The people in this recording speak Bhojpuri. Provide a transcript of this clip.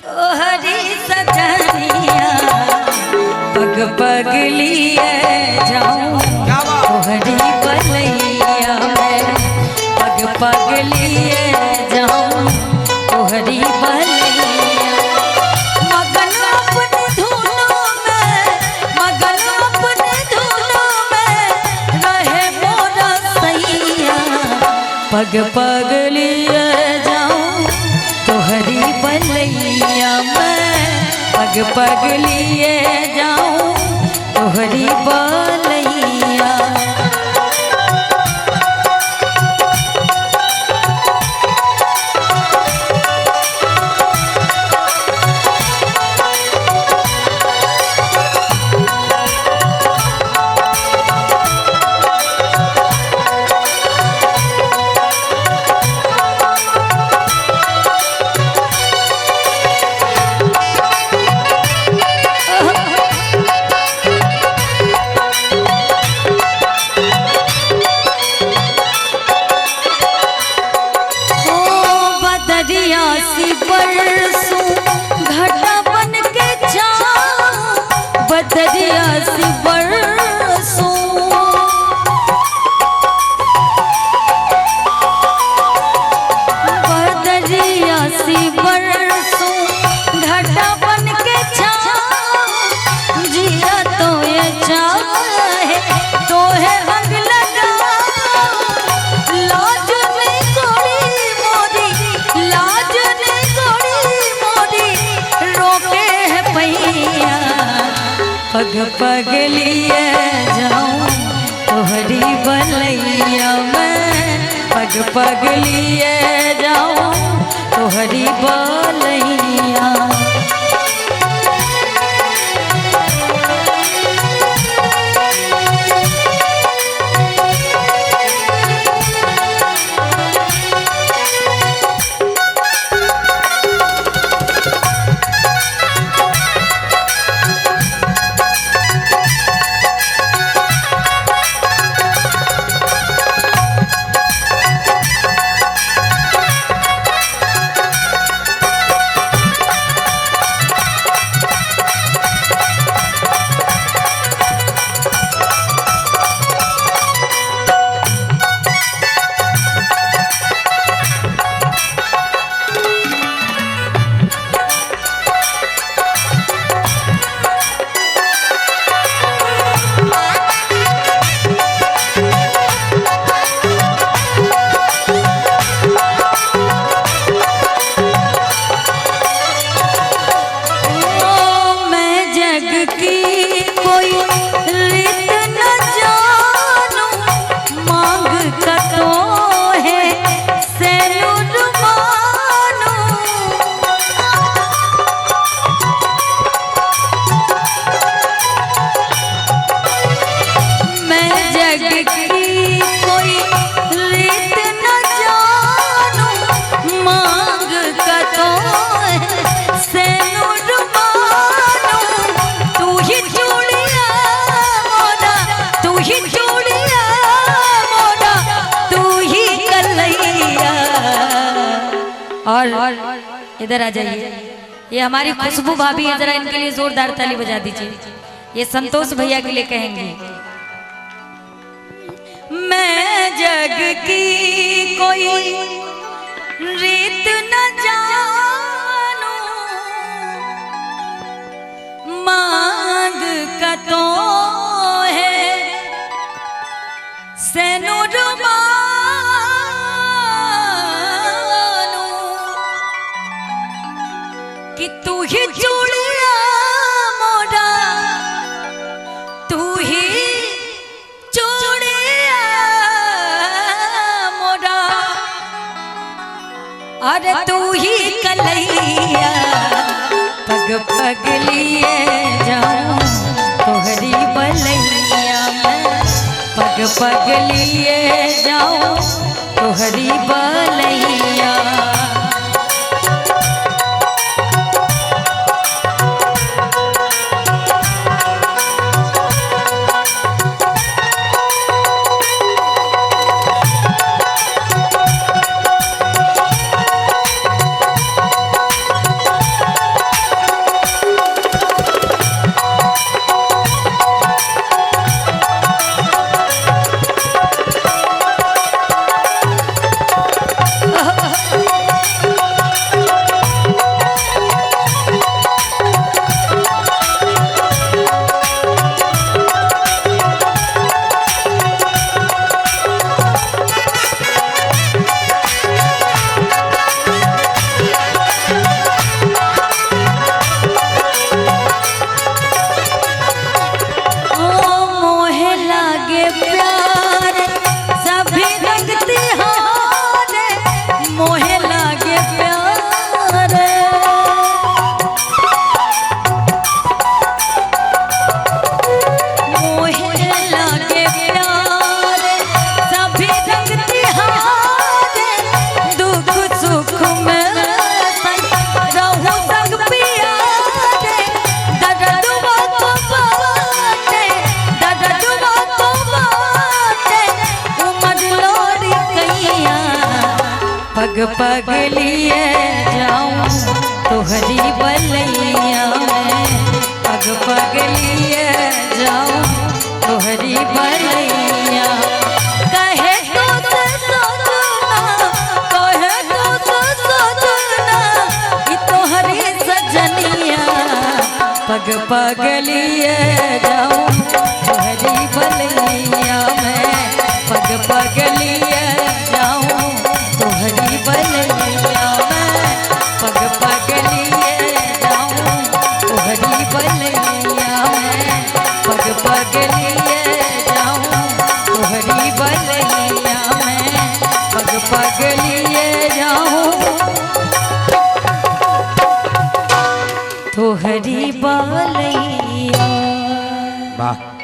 हरी सजनिया पग पग लिए जाऊं हरी बलैया में पग पग लिए जाऊं हरी बलैया मगन अपनी धुनों में मगन अपनी धुनों में रहे मोरा सैया पग पग लिए जाऊं हरी बलैया मैं पग पग लिए जाऊं हरी बलैया सी बरसों घटा बन के जाऊं बदरिया सी बरसों बदरिया सी बरसों घटा बन के जाऊं जिया तो ये चाहे तो है हंग लगा लाज में कोड़ी मोरी लाज पग पग लिए जाऊं हरी बलैया मैं पग पग लिए जाऊं हरी बलैया और इधर आ जाइए, ये हमारी खुशबू भाभी है, जरा इनके लिए जोरदार ताली बजा दीजिए। ये संतोष भैया के लिए कहेंगे। मैं जग की कोई रीत न जानू, मांग का तो है सेनुर कि तू ही चूड़िया मोरा, तू ही चूड़िया मोरा, अरे तू ही कलैया, पग पग लिए जाऊं तोहरी बलैया में, पग पग लिए जाऊं तोहरी बलैया। पग पग लिए जाऊं तोहरी बलैया में, पग पग लिए जाऊं तोहरी बलैया। कहे तो सजना, कहे तो सजना कि तोहरी सजनिया, पग पग लिए जाऊं तोहरी बलैया में, पग पग लिए जाऊं तोहरी बलैया में, पग पग लिए जाऊं तोहरी बलैया में, पग पग लिए जाऊं तोहरी बलैया में, पग पग लिए जाऊं तोहरी बलैया। वाह।